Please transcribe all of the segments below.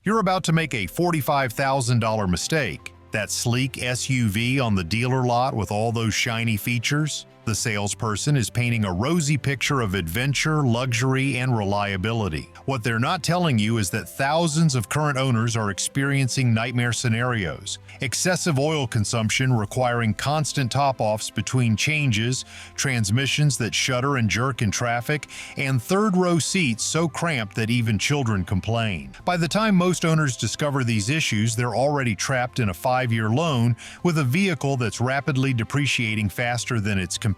You're about to make a $45,000 mistake. That sleek SUV on the dealer lot with all those shiny features? The salesperson is painting a rosy picture of adventure, luxury, and reliability. What they're not telling you is that thousands of current owners are experiencing nightmare scenarios. Excessive oil consumption requiring constant top-offs between changes, transmissions that shudder and jerk in traffic, and third-row seats so cramped that even children complain. By the time most owners discover these issues, they're already trapped in a 5-year loan with a vehicle that's rapidly depreciating faster than its competitors.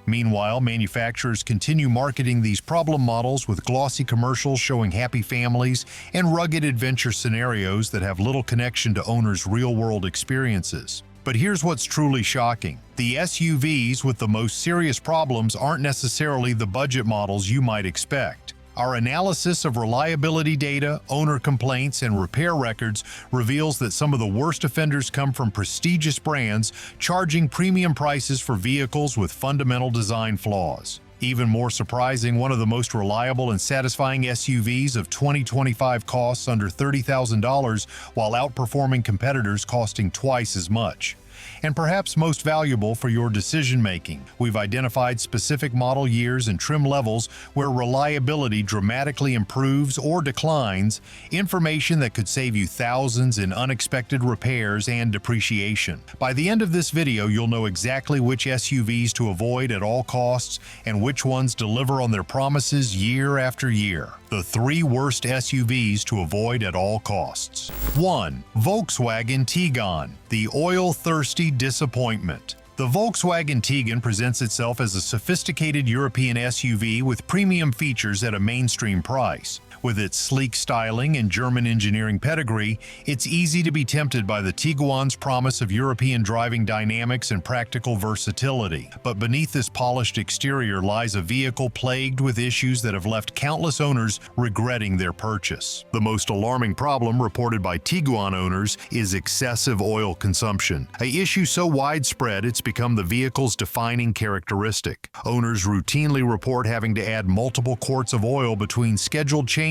Meanwhile, manufacturers continue marketing these problem models with glossy commercials showing happy families and rugged adventure scenarios that have little connection to owners' real-world experiences. But here's what's truly shocking. The SUVs with the most serious problems aren't necessarily the budget models you might expect. Our analysis of reliability data, owner complaints, and repair records reveals that some of the worst offenders come from prestigious brands charging premium prices for vehicles with fundamental design flaws. Even more surprising, one of the most reliable and satisfying SUVs of 2025 costs under $30,000 while outperforming competitors costing twice as much. And perhaps most valuable for your decision-making, we've identified specific model years and trim levels where reliability dramatically improves or declines, information that could save you thousands in unexpected repairs and depreciation. By the end of this video, you'll know exactly which SUVs to avoid at all costs and which ones deliver on their promises year after year. The 3 worst SUVs to avoid at all costs. 1. Volkswagen Tiguan, the oil-thirsty disappointment. The Volkswagen Tiguan presents itself as a sophisticated European SUV with premium features at a mainstream price. With its sleek styling and German engineering pedigree, it's easy to be tempted by the Tiguan's promise of European driving dynamics and practical versatility. But beneath this polished exterior lies a vehicle plagued with issues that have left countless owners regretting their purchase. The most alarming problem reported by Tiguan owners is excessive oil consumption, an issue so widespread it's become the vehicle's defining characteristic. Owners routinely report having to add multiple quarts of oil between scheduled changes,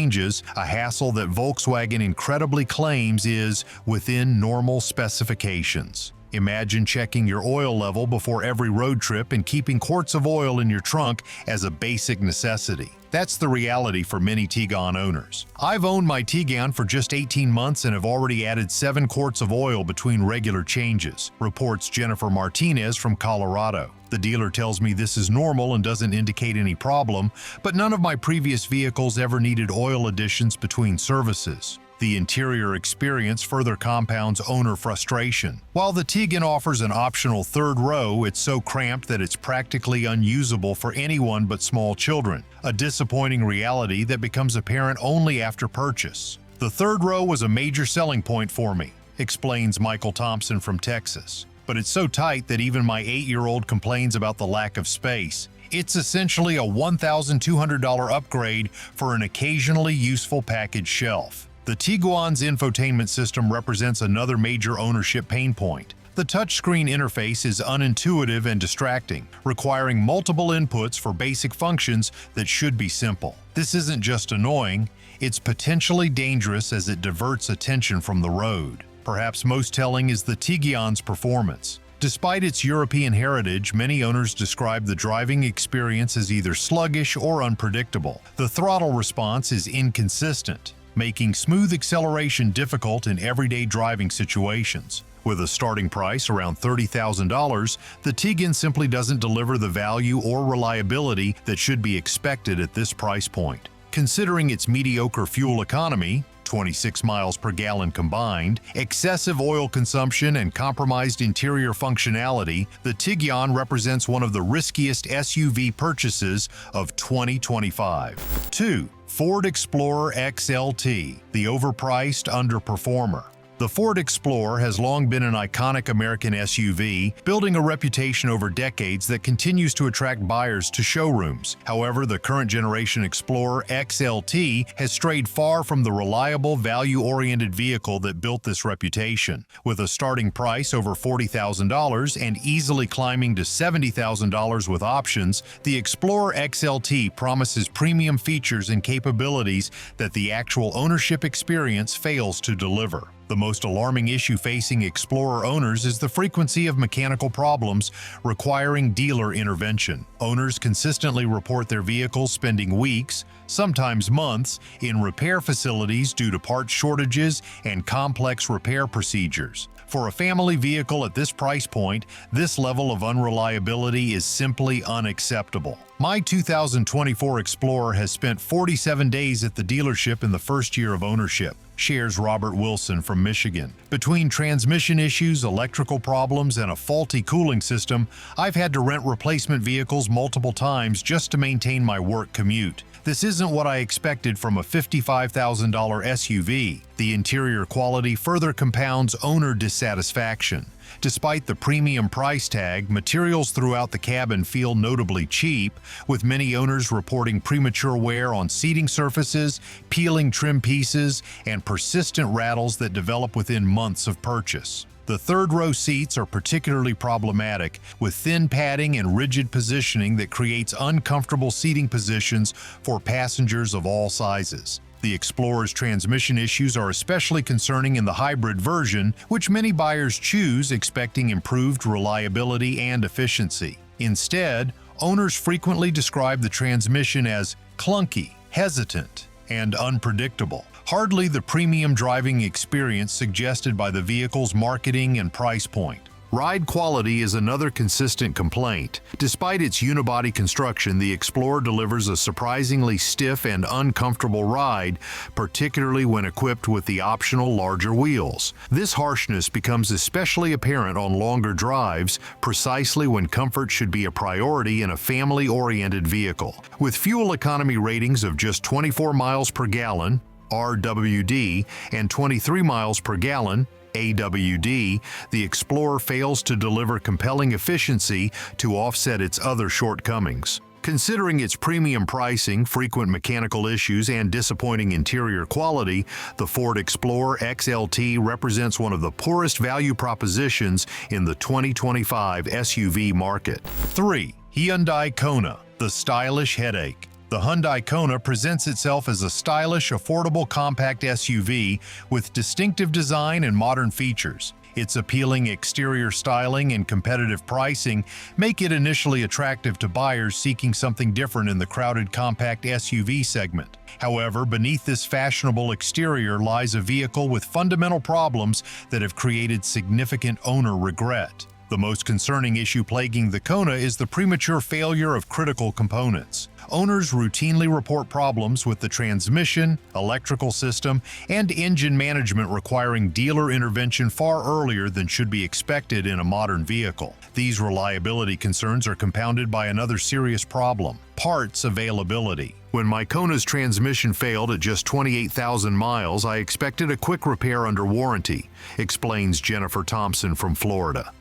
a hassle that Volkswagen incredibly claims is within normal specifications. Imagine checking your oil level before every road trip and keeping quarts of oil in your trunk as a basic necessity. That's the reality for many Tiguan owners. I've owned my Tiguan for just 18 months and have already added 7 quarts of oil between regular changes, reports Jennifer Martinez from Colorado. The dealer tells me this is normal and doesn't indicate any problem, but none of my previous vehicles ever needed oil additions between services. The interior experience further compounds owner frustration. While the Tiguan offers an optional third row, it's so cramped that it's practically unusable for anyone but small children, a disappointing reality that becomes apparent only after purchase. The third row was a major selling point for me, explains Michael Thompson from Texas. But it's so tight that even my 8-year-old complains about the lack of space. It's essentially a $1,200 upgrade for an occasionally useful package shelf. The Tiguan's infotainment system represents another major ownership pain point. The touchscreen interface is unintuitive and distracting, requiring multiple inputs for basic functions that should be simple. This isn't just annoying, it's potentially dangerous as it diverts attention from the road. Perhaps most telling is the Tiguan's performance. Despite its European heritage, many owners describe the driving experience as either sluggish or unpredictable. The throttle response is inconsistent, making smooth acceleration difficult in everyday driving situations. With a starting price around $30,000, the Tiguan simply doesn't deliver the value or reliability that should be expected at this price point. Considering its mediocre fuel economy, 26 miles per gallon combined, excessive oil consumption, and compromised interior functionality, the Tiguan represents one of the riskiest SUV purchases of 2025. 2. Ford Explorer XLT, the overpriced underperformer. The Ford Explorer has long been an iconic American SUV, building a reputation over decades that continues to attract buyers to showrooms. However, the current generation Explorer XLT has strayed far from the reliable, value-oriented vehicle that built this reputation. With a starting price over $40,000 and easily climbing to $70,000 with options, the Explorer XLT promises premium features and capabilities that the actual ownership experience fails to deliver. The most alarming issue facing Explorer owners is the frequency of mechanical problems requiring dealer intervention. Owners consistently report their vehicles spending weeks, sometimes months, in repair facilities due to part shortages and complex repair procedures. For a family vehicle at this price point, this level of unreliability is simply unacceptable. My 2024 Explorer has spent 47 days at the dealership in the first year of ownership, shares Robert Wilson from Michigan. Between transmission issues, electrical problems, and a faulty cooling system, I've had to rent replacement vehicles multiple times just to maintain my work commute. This isn't what I expected from a $55,000 SUV. The interior quality further compounds owner dissatisfaction. Despite the premium price tag, materials throughout the cabin feel notably cheap, with many owners reporting premature wear on seating surfaces, peeling trim pieces, and persistent rattles that develop within months of purchase. The third-row seats are particularly problematic, with thin padding and rigid positioning that creates uncomfortable seating positions for passengers of all sizes. The Explorer's transmission issues are especially concerning in the hybrid version, which many buyers choose expecting improved reliability and efficiency. Instead, owners frequently describe the transmission as clunky, hesitant, and unpredictable. Hardly the premium driving experience suggested by the vehicle's marketing and price point. Ride quality is another consistent complaint. Despite its unibody construction, the Explorer delivers a surprisingly stiff and uncomfortable ride, particularly when equipped with the optional larger wheels. This harshness becomes especially apparent on longer drives, precisely when comfort should be a priority in a family-oriented vehicle. With fuel economy ratings of just 24 miles per gallon, RWD, and 23 miles per gallon, AWD, the Explorer fails to deliver compelling efficiency to offset its other shortcomings. Considering its premium pricing, frequent mechanical issues, and disappointing interior quality, the Ford Explorer XLT represents one of the poorest value propositions in the 2025 SUV market. 3. Hyundai Kona, the stylish headache. The Hyundai Kona presents itself as a stylish, affordable compact SUV with distinctive design and modern features. Its appealing exterior styling and competitive pricing make it initially attractive to buyers seeking something different in the crowded compact SUV segment. However, beneath this fashionable exterior lies a vehicle with fundamental problems that have created significant owner regret. The most concerning issue plaguing the Kona is the premature failure of critical components. Owners routinely report problems with the transmission, electrical system, and engine management requiring dealer intervention far earlier than should be expected in a modern vehicle. These reliability concerns are compounded by another serious problem: parts availability. When my Kona's transmission failed at just 28,000 miles, I expected a quick repair under warranty, explains Jennifer Thompson from Florida.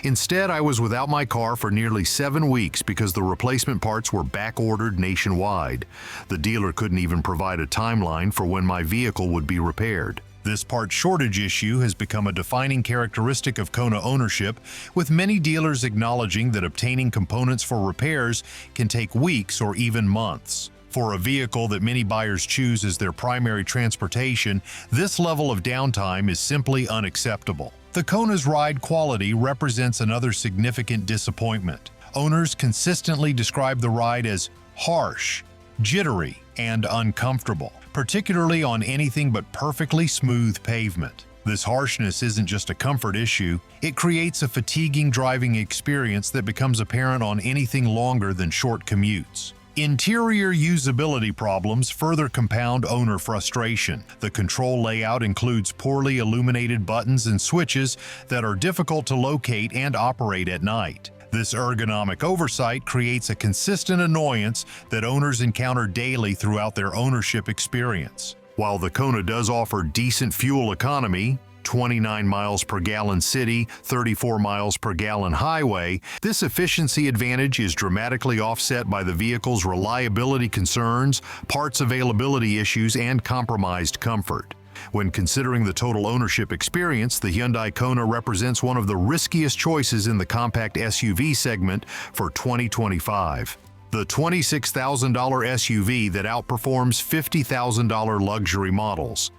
Instead, I was without my car for nearly 7 weeks because the replacement parts were back-ordered nationwide. The dealer couldn't even provide a timeline for when my vehicle would be repaired. This part shortage issue has become a defining characteristic of Kona ownership, with many dealers acknowledging that obtaining components for repairs can take weeks or even months. For a vehicle that many buyers choose as their primary transportation, this level of downtime is simply unacceptable. The Kona's ride quality represents another significant disappointment. Owners consistently describe the ride as harsh, jittery, and uncomfortable, particularly on anything but perfectly smooth pavement. This harshness isn't just a comfort issue, it creates a fatiguing driving experience that becomes apparent on anything longer than short commutes. Interior usability problems further compound owner frustration. The control layout includes poorly illuminated buttons and switches that are difficult to locate and operate at night. This ergonomic oversight creates a consistent annoyance that owners encounter daily throughout their ownership experience. While the Kona does offer decent fuel economy, 29 miles per gallon city, 34 miles per gallon highway, this efficiency advantage is dramatically offset by the vehicle's reliability concerns, parts availability issues, and compromised comfort. When considering the total ownership experience, the Hyundai Kona represents one of the riskiest choices in the compact SUV segment for 2025. The $26,000 SUV that outperforms $50,000 luxury models.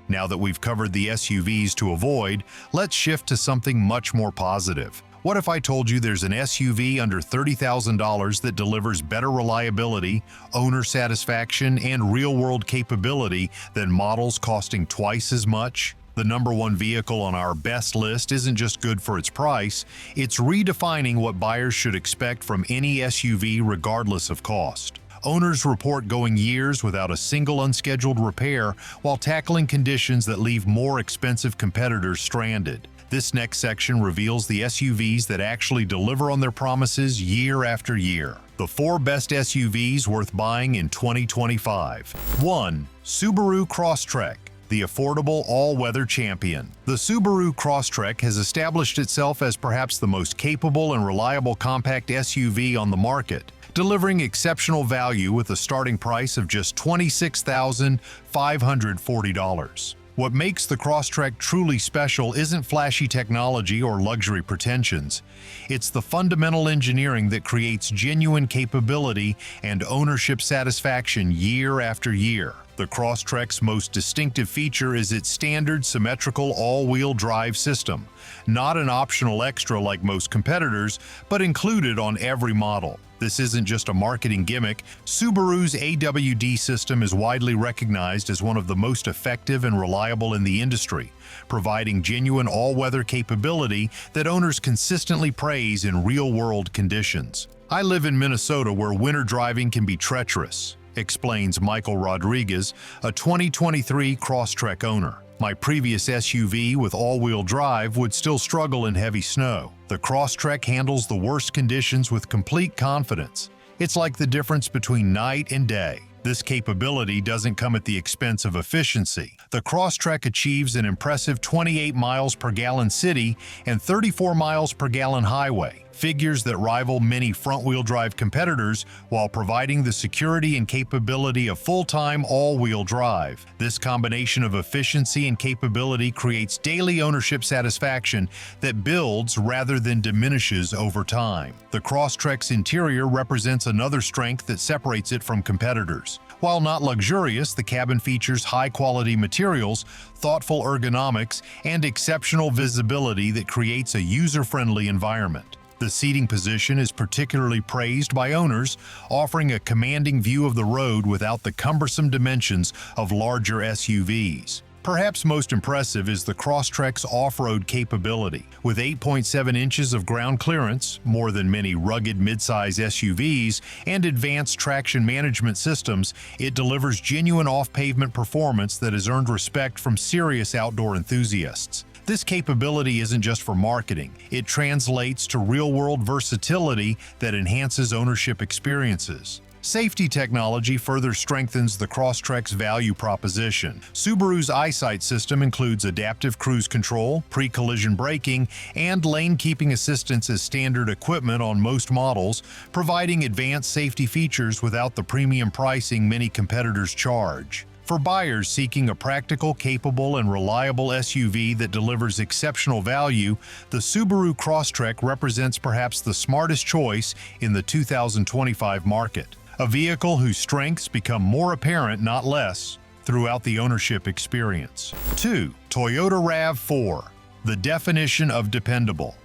Now that we've covered the SUVs to avoid, let's shift to something much more positive. What if I told you there's an SUV under $30,000 that delivers better reliability, owner satisfaction, and real-world capability than models costing twice as much? The number one vehicle on our best list isn't just good for its price, it's redefining what buyers should expect from any SUV regardless of cost. Owners report going years without a single unscheduled repair while tackling conditions that leave more expensive competitors stranded. This next section reveals the SUVs that actually deliver on their promises year after year. The 4 best SUVs worth buying in 2025. 1. Subaru Crosstrek, the affordable all-weather champion. The Subaru Crosstrek has established itself as perhaps the most capable and reliable compact SUV on the market, delivering exceptional value with a starting price of just $26,540. What makes the Crosstrek truly special isn't flashy technology or luxury pretensions. It's the fundamental engineering that creates genuine capability and ownership satisfaction year after year. The Crosstrek's most distinctive feature is its standard symmetrical all-wheel drive system, not an optional extra like most competitors, but included on every model. This isn't just a marketing gimmick. Subaru's AWD system is widely recognized as one of the most effective and reliable in the industry, providing genuine all-weather capability that owners consistently praise in real-world conditions. I live in Minnesota where winter driving can be treacherous, explains Michael Rodriguez, a 2023 Crosstrek owner. My previous SUV with all-wheel drive would still struggle in heavy snow. The Crosstrek handles the worst conditions with complete confidence. It's like the difference between night and day. This capability doesn't come at the expense of efficiency. The Crosstrek achieves an impressive 28 miles per gallon city and 34 miles per gallon highway, figures that rival many front-wheel drive competitors while providing the security and capability of full-time all-wheel drive. This combination of efficiency and capability creates daily ownership satisfaction that builds rather than diminishes over time. The Crosstrek's interior represents another strength that separates it from competitors. While not luxurious, the cabin features high-quality materials, thoughtful ergonomics, and exceptional visibility that creates a user-friendly environment. The seating position is particularly praised by owners, offering a commanding view of the road without the cumbersome dimensions of larger SUVs. Perhaps most impressive is the Crosstrek's off-road capability. With 8.7 inches of ground clearance, more than many rugged midsize SUVs, and advanced traction management systems, it delivers genuine off-pavement performance that has earned respect from serious outdoor enthusiasts. This capability isn't just for marketing, it translates to real-world versatility that enhances ownership experiences. Safety technology further strengthens the Crosstrek's value proposition. Subaru's EyeSight system includes adaptive cruise control, pre-collision braking, and lane-keeping assistance as standard equipment on most models, providing advanced safety features without the premium pricing many competitors charge. For buyers seeking a practical, capable, and reliable SUV that delivers exceptional value, the Subaru Crosstrek represents perhaps the smartest choice in the 2025 market. A vehicle whose strengths become more apparent, not less, throughout the ownership experience. 2. Toyota RAV4, the definition of dependable.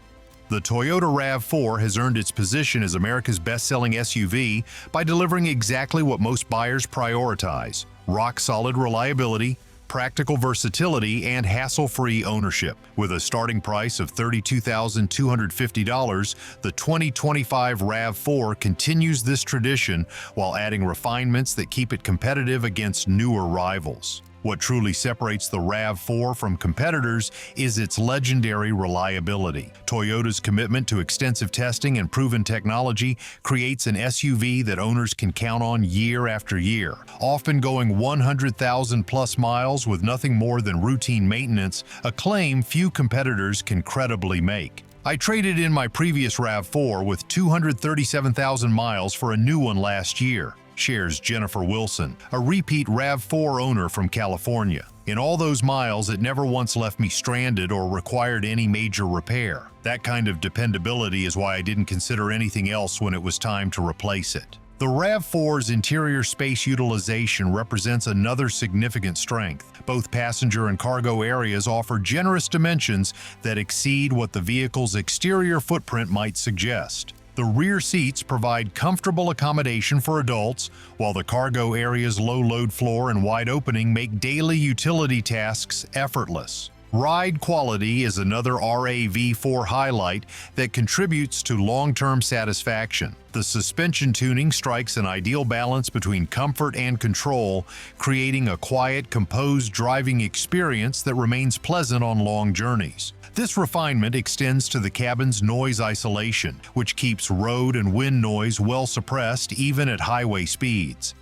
The Toyota RAV4 has earned its position as America's best-selling SUV by delivering exactly what most buyers prioritize: rock-solid reliability, practical versatility, and hassle-free ownership. With a starting price of $32,250, the 2025 RAV4 continues this tradition while adding refinements that keep it competitive against newer rivals. What truly separates the RAV4 from competitors is its legendary reliability. Toyota's commitment to extensive testing and proven technology creates an SUV that owners can count on year after year, often going 100,000+ miles with nothing more than routine maintenance, a claim few competitors can credibly make. I traded in my previous RAV4 with 237,000 miles for a new one last year, shares Jennifer Wilson, a repeat RAV4 owner from California. In all those miles, it never once left me stranded or required any major repair. That kind of dependability is why I didn't consider anything else when it was time to replace it. The RAV4's interior space utilization represents another significant strength. Both passenger and cargo areas offer generous dimensions that exceed what the vehicle's exterior footprint might suggest. The rear seats provide comfortable accommodation for adults, while the cargo area's low load floor and wide opening make daily utility tasks effortless. Ride quality is another RAV4 highlight that contributes to long-term satisfaction. The suspension tuning strikes an ideal balance between comfort and control, creating a quiet, composed driving experience that remains pleasant on long journeys. This refinement extends to the cabin's noise isolation, which keeps road and wind noise well suppressed even at highway speeds.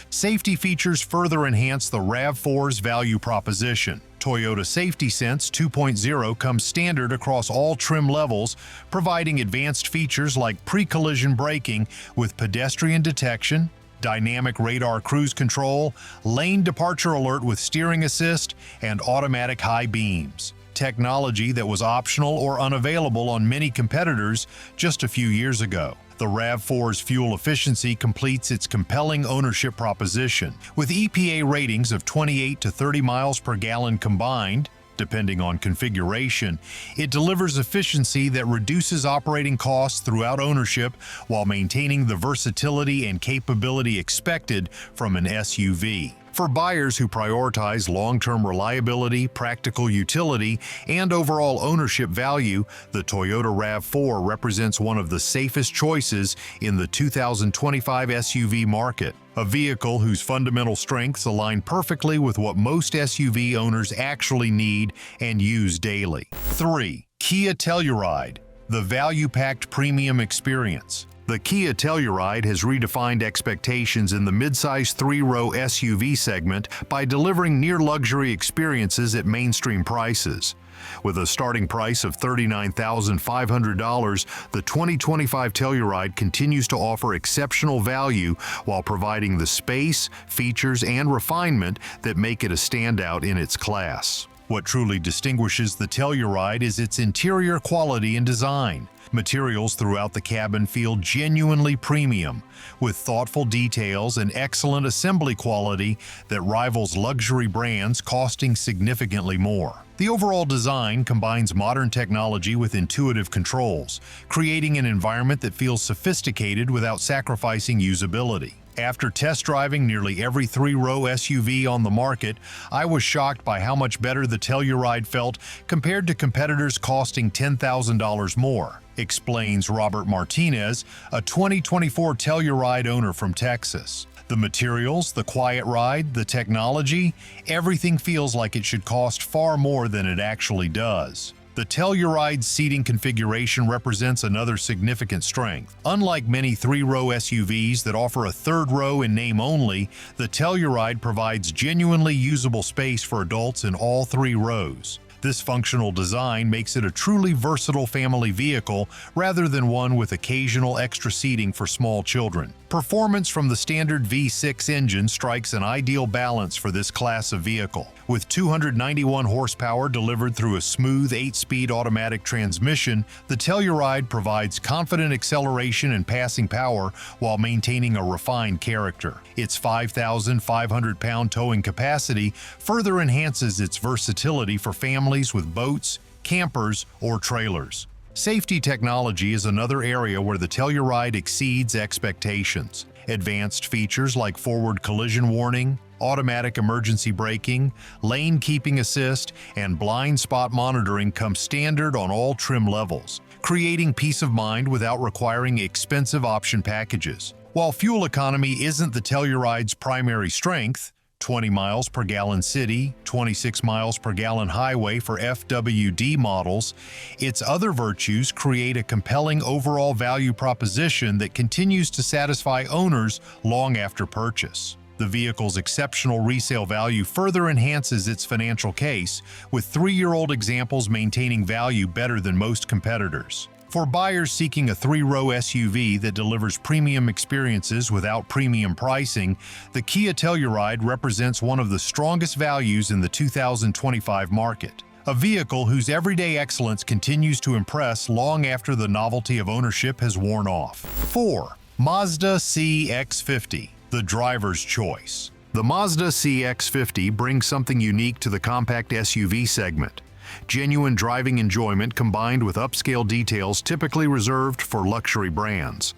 Safety features further enhance the RAV4's value proposition. Toyota Safety Sense 2.0 comes standard across all trim levels, providing advanced features like pre-collision braking with pedestrian detection, dynamic radar cruise control, lane departure alert with steering assist, and automatic high beams. Technology that was optional or unavailable on many competitors just a few years ago. The RAV4's fuel efficiency completes its compelling ownership proposition. With EPA ratings of 28 to 30 miles per gallon combined, depending on configuration, it delivers efficiency that reduces operating costs throughout ownership while maintaining the versatility and capability expected from an SUV. For buyers who prioritize long-term reliability, practical utility, and overall ownership value, the Toyota RAV4 represents one of the safest choices in the 2025 SUV market. A vehicle whose fundamental strengths align perfectly with what most SUV owners actually need and use daily. 3. Kia Telluride, the value-packed premium experience. The Kia Telluride has redefined expectations in the midsize three-row SUV segment by delivering near-luxury experiences at mainstream prices. With a starting price of $39,500, the 2025 Telluride continues to offer exceptional value while providing the space, features, and refinement that make it a standout in its class. What truly distinguishes the Telluride is its interior quality and design. Materials throughout the cabin feel genuinely premium, with thoughtful details and excellent assembly quality that rivals luxury brands costing significantly more. The overall design combines modern technology with intuitive controls, creating an environment that feels sophisticated without sacrificing usability. After test driving nearly every three-row SUV on the market, I was shocked by how much better the Telluride felt compared to competitors costing $10,000 more, explains Robert Martinez, a 2024 Telluride owner from Texas. The materials, the quiet ride, the technology, everything feels like it should cost far more than it actually does. The Telluride's seating configuration represents another significant strength. Unlike many three-row SUVs that offer a third row in name only, the Telluride provides genuinely usable space for adults in all three rows. This functional design makes it a truly versatile family vehicle rather than one with occasional extra seating for small children. Performance from the standard V6 engine strikes an ideal balance for this class of vehicle. With 291 horsepower delivered through a smooth 8-speed automatic transmission, the Telluride provides confident acceleration and passing power while maintaining a refined character. Its 5,500-pound towing capacity further enhances its versatility for families with boats, campers, or trailers. Safety technology is another area where the Telluride exceeds expectations. Advanced features like forward collision warning, automatic emergency braking, lane keeping assist, and blind spot monitoring come standard on all trim levels, creating peace of mind without requiring expensive option packages. While fuel economy isn't the Telluride's primary strength, 20 miles per gallon city, 26 miles per gallon highway for FWD models, its other virtues create a compelling overall value proposition that continues to satisfy owners long after purchase. The vehicle's exceptional resale value further enhances its financial case, with 3-year-old examples maintaining value better than most competitors. For buyers seeking a 3-row SUV that delivers premium experiences without premium pricing, the Kia Telluride represents one of the strongest values in the 2025 market. A vehicle whose everyday excellence continues to impress long after the novelty of ownership has worn off. 4. Mazda CX-50, the driver's choice. The Mazda CX-50 brings something unique to the compact SUV segment. Genuine driving enjoyment combined with upscale details typically reserved for luxury brands.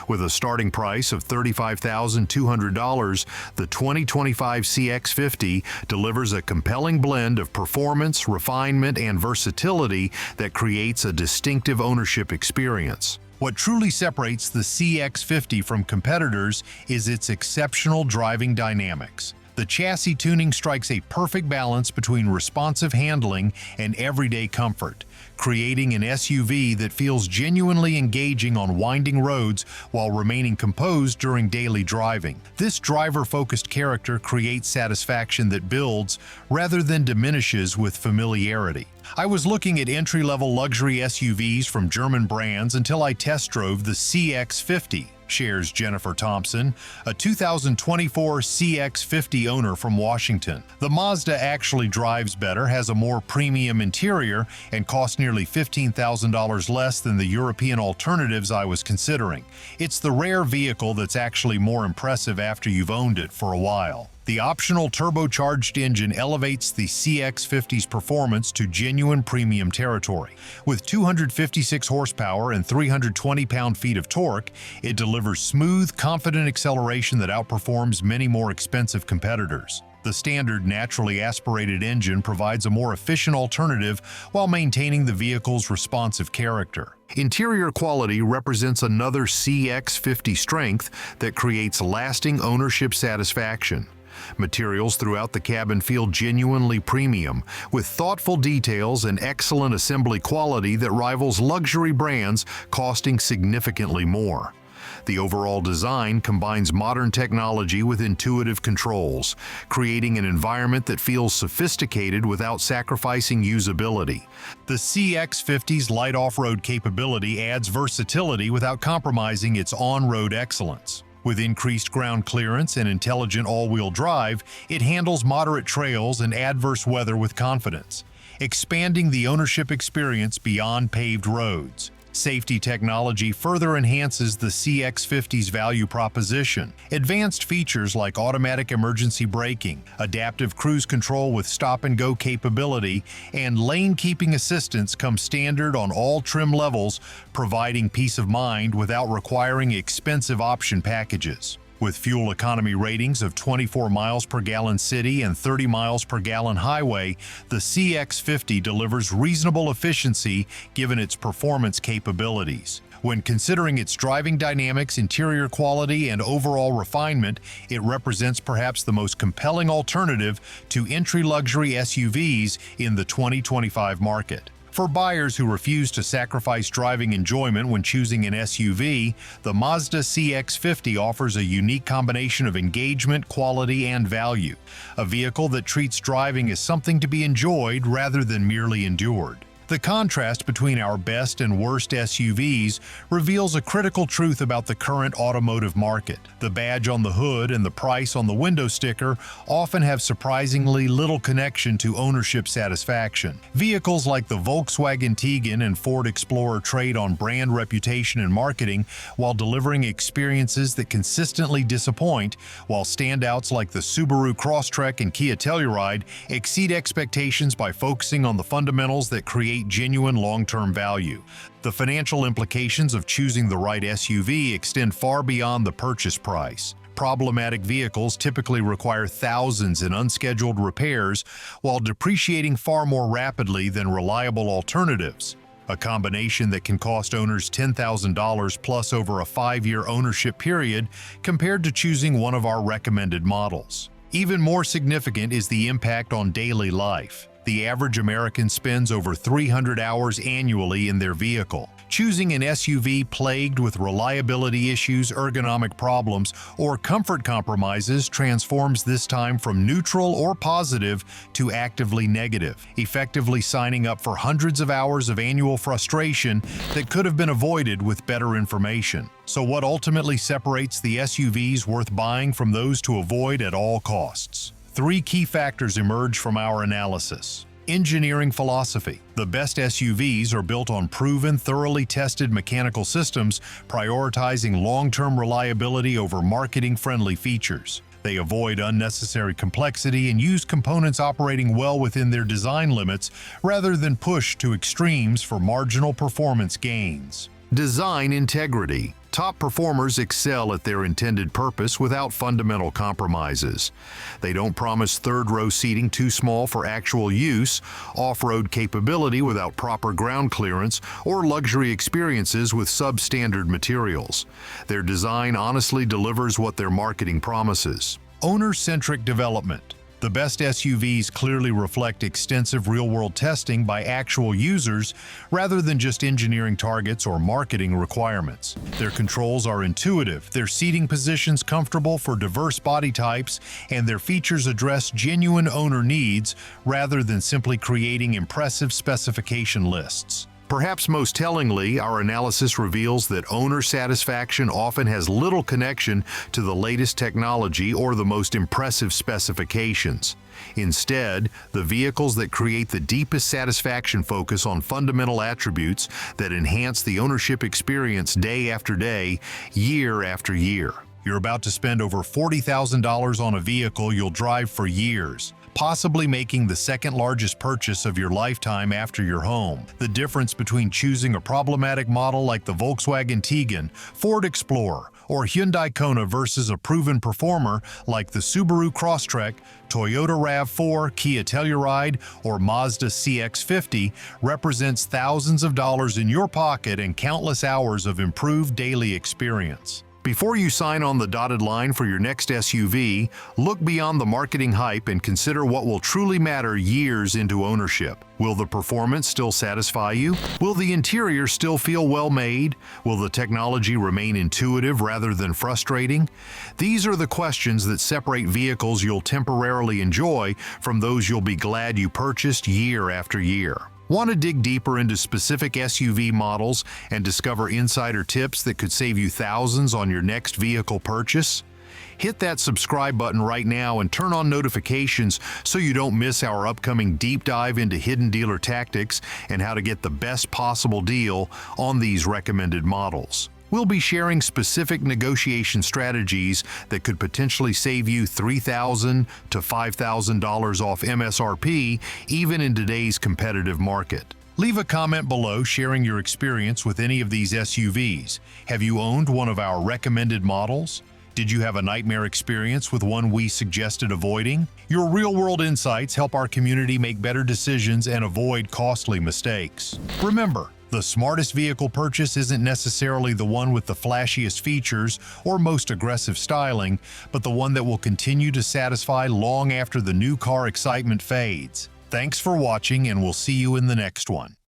With a starting price of $35,200, the 2025 CX-50 delivers a compelling blend of performance, refinement, and versatility that creates a distinctive ownership experience. What truly separates the CX-50 from competitors is its exceptional driving dynamics. The chassis tuning strikes a perfect balance between responsive handling and everyday comfort, creating an SUV that feels genuinely engaging on winding roads while remaining composed during daily driving. This driver-focused character creates satisfaction that builds rather than diminishes with familiarity. I was looking at entry-level luxury SUVs from German brands until I test drove the CX-50. Shares Jennifer Thompson, a 2024 CX-50 owner from Washington. The Mazda actually drives better, has a more premium interior, and costs nearly $15,000 less than the European alternatives I was considering. It's the rare vehicle that's actually more impressive after you've owned it for a while. The optional turbocharged engine elevates the CX-50's performance to genuine premium territory. With 256 horsepower and 320 pound-feet of torque, it delivers smooth, confident acceleration that outperforms many more expensive competitors. The standard naturally aspirated engine provides a more efficient alternative while maintaining the vehicle's responsive character. Interior quality represents another CX-50 strength that creates lasting ownership satisfaction. Materials throughout the cabin feel genuinely premium, with thoughtful details and excellent assembly quality that rivals luxury brands costing significantly more. The overall design combines modern technology with intuitive controls, creating an environment that feels sophisticated without sacrificing usability. The CX-50's light off-road capability adds versatility without compromising its on-road excellence. With increased ground clearance and intelligent all-wheel drive, it handles moderate trails and adverse weather with confidence, expanding the ownership experience beyond paved roads. Safety technology further enhances the CX-50's value proposition. Advanced features like automatic emergency braking, adaptive cruise control with stop-and-go capability, and lane-keeping assistance come standard on all trim levels, providing peace of mind without requiring expensive option packages. With fuel economy ratings of 24 miles per gallon city and 30 miles per gallon highway, the CX-50 delivers reasonable efficiency given its performance capabilities. When considering its driving dynamics, interior quality, and overall refinement, it represents perhaps the most compelling alternative to entry luxury SUVs in the 2025 market. For buyers who refuse to sacrifice driving enjoyment when choosing an SUV, the Mazda CX-50 offers a unique combination of engagement, quality, and value, a vehicle that treats driving as something to be enjoyed rather than merely endured. The contrast between our best and worst SUVs reveals a critical truth about the current automotive market. The badge on the hood and the price on the window sticker often have surprisingly little connection to ownership satisfaction. Vehicles like the Volkswagen Tiguan and Ford Explorer trade on brand reputation and marketing while delivering experiences that consistently disappoint, while standouts like the Subaru Crosstrek and Kia Telluride exceed expectations by focusing on the fundamentals that create genuine long-term value. The financial implications of choosing the right SUV extend far beyond the purchase price. Problematic vehicles typically require thousands in unscheduled repairs while depreciating far more rapidly than reliable alternatives, a combination that can cost owners $10,000 plus over a 5-year ownership period compared to choosing one of our recommended models. Even more significant is the impact on daily life. The average American spends over 300 hours annually in their vehicle. Choosing an SUV plagued with reliability issues, ergonomic problems, or comfort compromises transforms this time from neutral or positive to actively negative, effectively signing up for hundreds of hours of annual frustration that could have been avoided with better information. So what ultimately separates the SUVs worth buying from those to avoid at all costs? 3 key factors emerge from our analysis. Engineering philosophy. The best SUVs are built on proven, thoroughly tested mechanical systems, prioritizing long-term reliability over marketing-friendly features. They avoid unnecessary complexity and use components operating well within their design limits rather than push to extremes for marginal performance gains. Design integrity. Top performers excel at their intended purpose without fundamental compromises. They don't promise third-row seating too small for actual use, off-road capability without proper ground clearance, or luxury experiences with substandard materials. Their design honestly delivers what their marketing promises. Owner-centric development. The best SUVs clearly reflect extensive real-world testing by actual users rather than just engineering targets or marketing requirements. Their controls are intuitive, their seating positions comfortable for diverse body types, and their features address genuine owner needs rather than simply creating impressive specification lists. Perhaps most tellingly, our analysis reveals that owner satisfaction often has little connection to the latest technology or the most impressive specifications. Instead, the vehicles that create the deepest satisfaction focus on fundamental attributes that enhance the ownership experience day after day, year after year. You're about to spend over $40,000 on a vehicle you'll drive for years, possibly making the second largest purchase of your lifetime after your home. The difference between choosing a problematic model like the Volkswagen Tiguan, Ford Explorer, or Hyundai Kona versus a proven performer like the Subaru Crosstrek, Toyota RAV4, Kia Telluride, or Mazda CX-50 represents thousands of dollars in your pocket and countless hours of improved daily experience. Before you sign on the dotted line for your next SUV, look beyond the marketing hype and consider what will truly matter years into ownership. Will the performance still satisfy you? Will the interior still feel well made? Will the technology remain intuitive rather than frustrating? These are the questions that separate vehicles you'll temporarily enjoy from those you'll be glad you purchased year after year. Want to dig deeper into specific SUV models and discover insider tips that could save you thousands on your next vehicle purchase? Hit that subscribe button right now and turn on notifications so you don't miss our upcoming deep dive into hidden dealer tactics and how to get the best possible deal on these recommended models. We'll be sharing specific negotiation strategies that could potentially save you $3,000 to $5,000 off MSRP, even in today's competitive market. Leave a comment below sharing your experience with any of these SUVs. Have you owned one of our recommended models? Did you have a nightmare experience with one we suggested avoiding? Your real-world insights help our community make better decisions and avoid costly mistakes. Remember, the smartest vehicle purchase isn't necessarily the one with the flashiest features or most aggressive styling, but the one that will continue to satisfy long after the new car excitement fades. Thanks for watching, and we'll see you in the next one.